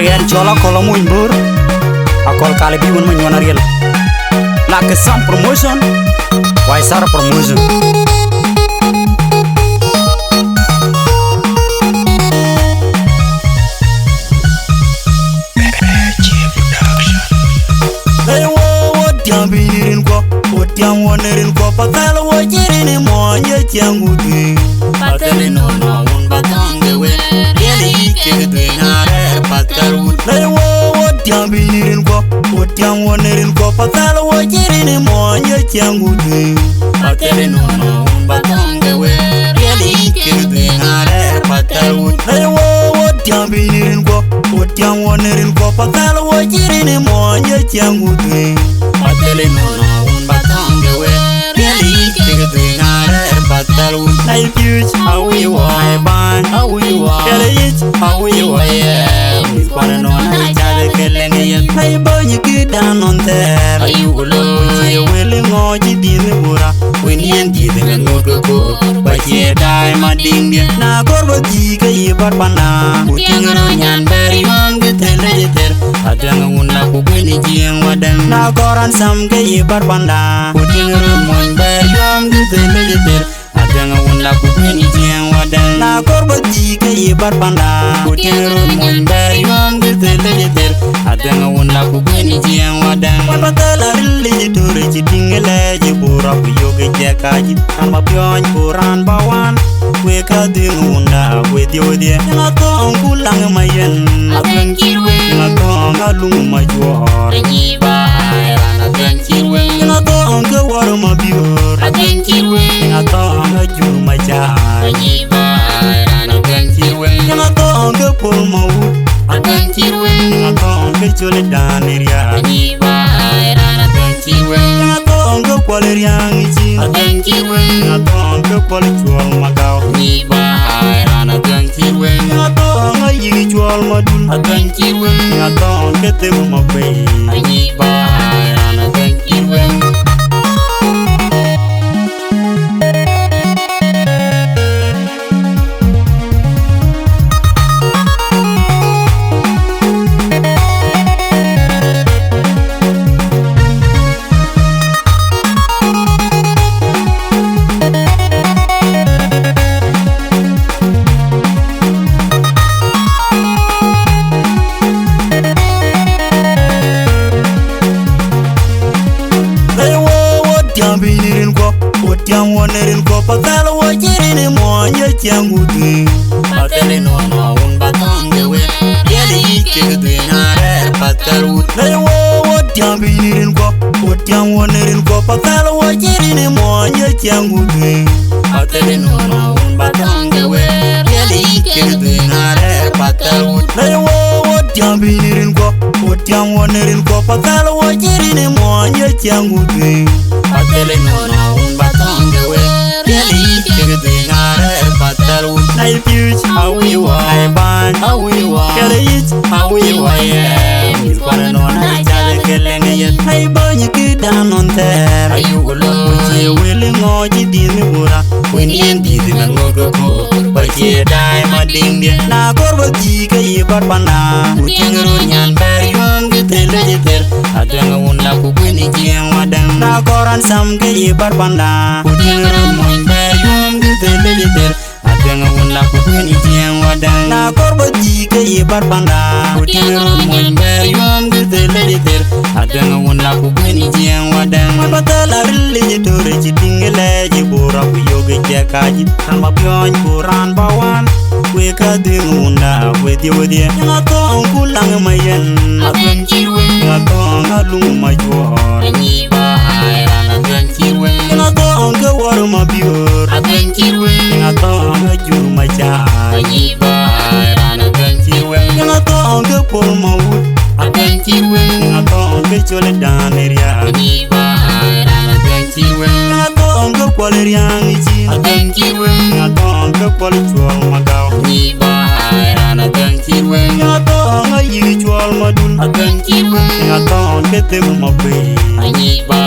Yan chola kola muimbur akol kale bi won manyona riel la ke sam promotion why sar promotion hey wo tiambirin ko o tiam wonerin ko patalo wo jirin mo ye tianguti patele no un batange we yeli ke de nare patalu hey wo tiambirin ko o tiam wonerin ko patalo wo jirin mo ye tianguti patele no un batange we yeli ke de nare patalu hey wo tiambirin ko o tiam wonerin ko patalo wo jirin mo ye tianguti patele no un batange we yeli ke de nare patalu hey future how we why ban how we why yeli how we why we wanna know hey boy you get down on there are you alone you willing or you didn't mura when you didn't know the go but yeah die my ding na gorgo diga ye barbana puting ronyan bari man get letter adang unna ko beni jeng wadan na goran sam ke ye barbanda puting ron bari man get letter adang unna ko beni jeng wadan na gorgo diga ye barbanda puting ron bari man get letter adanga wona ko beni jeng wadan patala lili tore ci dingale je bura bu yoge jekaji ama pion buran bawan we ka dingunda we diode na to ngulang mayen abenkirwe na to ngalung major ni ba na benkirwe na to nge waro mabior abenkirwe na to ngaju maja ni ba na benkirwe na to nge pol mau abenkirwe na to chole daneria ni ba na tankiwe na tongo kwaleriang ichi tankiwe na tongo kwal chwal magaw ni ba na tankiwe na tongo yigi chwal madul tankiwe na tongo temu mabe ni ba na tankiwe tiambirin ko o tiam wonerin ko patalo wo jirin mo ye tianguti patele no un batange we yeli ke de nare patalu hey wo tiambirin ko o tiam wonerin ko patalo wo jirin mo ye tianguti patele no un batange we yeli ke de nare patalu hey wo tiambirin ko o tiam wonerin ko patalo wo jirin mo ye tianguti patele no un batange we yeli ke de nare patalu hey future how we why ban how we why yeli how we why we wanna know na jale kelenge yet hey boy you get down on there are you alone you willing or you didn't mura when you didn't know the go but yeah die my ding na gorgo diga ye barbana puting ronyan bari man get letter adanga unna ko beni jeng wadan na goran sam ke ye barbanda puting ron bari man get letter adanga unna ko beni jeng wadan na gorgo diga ye barbanda puting ron bari man get letter adanga unna ko beni jeng wadan patala lili tore ci dingale je bura bu yoge jekaji ama pion buran bawan we ka dingunda we diode na to ngulang mayen abenkirwe na to ngalung major ni ba na benkirwe na to nge waro mabior abenkirwe na to ngaju maja ni ba na benkirwe na to nge pol mau abenkirwe na to nge chole daneria ni ba na benkirwe na to nge kwaleriang ichi abenkirwe na to nge kwal chwal magaw ni ba na benkirwe na to yigi chwal madul abenkirwe na to nge temu mabe ni ba